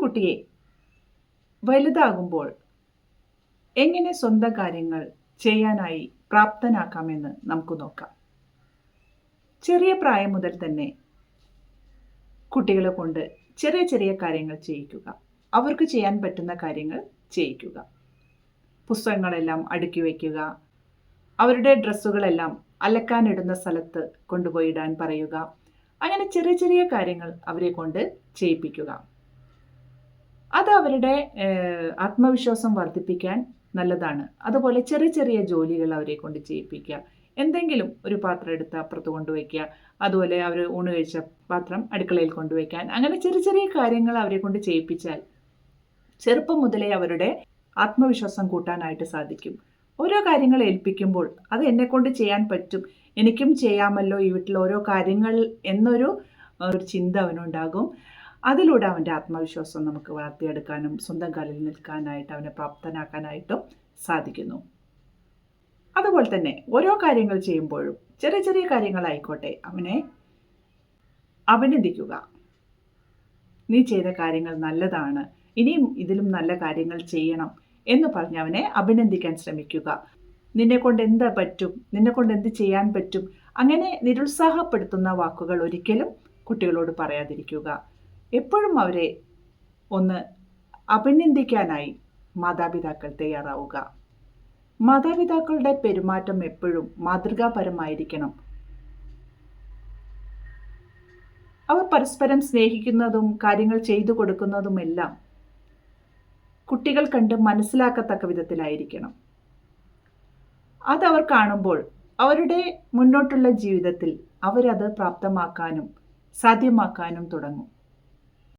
കുട്ടിയെ വലുതാകുമ്പോൾ എങ്ങനെ സ്വന്തം കാര്യങ്ങൾ ചെയ്യാനായി പ്രാപ്തനാക്കാമെന്ന് നമുക്ക് നോക്കാം. ചെറിയ പ്രായം മുതൽ തന്നെ കുട്ടികളെ കൊണ്ട് ചെറിയ ചെറിയ കാര്യങ്ങൾ ചെയ്യിക്കുക. അവർക്ക് ചെയ്യാൻ പറ്റുന്ന കാര്യങ്ങൾ ചെയ്യിക്കുക. പുസ്തകങ്ങളെല്ലാം അടുക്കി വയ്ക്കുക. അവരുടെ ഡ്രസ്സുകളെല്ലാം അലക്കാനിടുന്ന സ്ഥലത്ത് കൊണ്ടുപോയി ഇടാൻ പറയുക. അങ്ങനെ ചെറിയ ചെറിയ കാര്യങ്ങൾ അവരെ കൊണ്ട് ചെയ്യിപ്പിക്കുക. അത് അവരുടെ ആത്മവിശ്വാസം വർദ്ധിപ്പിക്കാൻ നല്ലതാണ്. അതുപോലെ ചെറിയ ചെറിയ ജോലികൾ അവരെ കൊണ്ട് ചെയ്യിപ്പിക്കുക. എന്തെങ്കിലും ഒരു പാത്രം എടുത്ത് അപ്പുറത്ത് കൊണ്ടുവയ്ക്കുക. അതുപോലെ അവർ ഊണ് കഴിച്ച പാത്രം അടുക്കളയിൽ കൊണ്ടുവയ്ക്കാൻ. അങ്ങനെ ചെറിയ ചെറിയ കാര്യങ്ങൾ അവരെ കൊണ്ട് ചെയ്യിപ്പിച്ചാൽ ചെറുപ്പം മുതലേ അവരുടെ ആത്മവിശ്വാസം കൂട്ടാനായിട്ട് സാധിക്കും. ഓരോ കാര്യങ്ങൾ ഏൽപ്പിക്കുമ്പോൾ അത് എന്നെക്കൊണ്ട് ചെയ്യാൻ പറ്റും, എനിക്കും ചെയ്യാമല്ലോ ഈ വീട്ടിൽ ഓരോ കാര്യങ്ങൾ എന്നൊരു ചിന്ത അവനുണ്ടാകും. അതിലൂടെ അവൻ്റെ ആത്മവിശ്വാസം നമുക്ക് വളർത്തിയെടുക്കാനും സ്വന്തം കാലിൽ നിൽക്കാനായിട്ട് അവനെ പ്രാപ്തനാക്കാനായിട്ടും സാധിക്കുന്നു. അതുപോലെ തന്നെ ഓരോ കാര്യങ്ങൾ ചെയ്യുമ്പോഴും ചെറിയ ചെറിയ കാര്യങ്ങളായിക്കോട്ടെ അവനെ അഭിനന്ദിക്കുക. നീ ചെയ്ത കാര്യങ്ങൾ നല്ലതാണ്, ഇനിയും ഇതിലും നല്ല കാര്യങ്ങൾ ചെയ്യണം എന്ന് പറഞ്ഞ് അവനെ അഭിനന്ദിക്കാൻ ശ്രമിക്കുക. നിന്നെക്കൊണ്ട് എന്ത് പറ്റും, നിന്നെക്കൊണ്ട് എന്ത് ചെയ്യാൻ പറ്റും, അങ്ങനെ നിരുത്സാഹപ്പെടുത്തുന്ന വാക്കുകൾ ഒരിക്കലും കുട്ടികളോട് പറയാതിരിക്കുക. എപ്പോഴും അവരെ ഒന്ന് അഭിനന്ദിക്കാനായി മാതാപിതാക്കൾ തയ്യാറാവുക. മാതാപിതാക്കളുടെ പെരുമാറ്റം എപ്പോഴും മാതൃകാപരമായിരിക്കണം. അവർ പരസ്പരം സ്നേഹിക്കുന്നതും കാര്യങ്ങൾ ചെയ്തു കൊടുക്കുന്നതുമെല്ലാം കുട്ടികൾ കണ്ട് മനസ്സിലാക്കത്തക്ക വിധത്തിലായിരിക്കണം. അതവർ കാണുമ്പോൾ അവരുടെ മുന്നോട്ടുള്ള ജീവിതത്തിൽ അവരത് പ്രാപ്തമാക്കാനും സാധ്യമാക്കാനും തുടങ്ങും.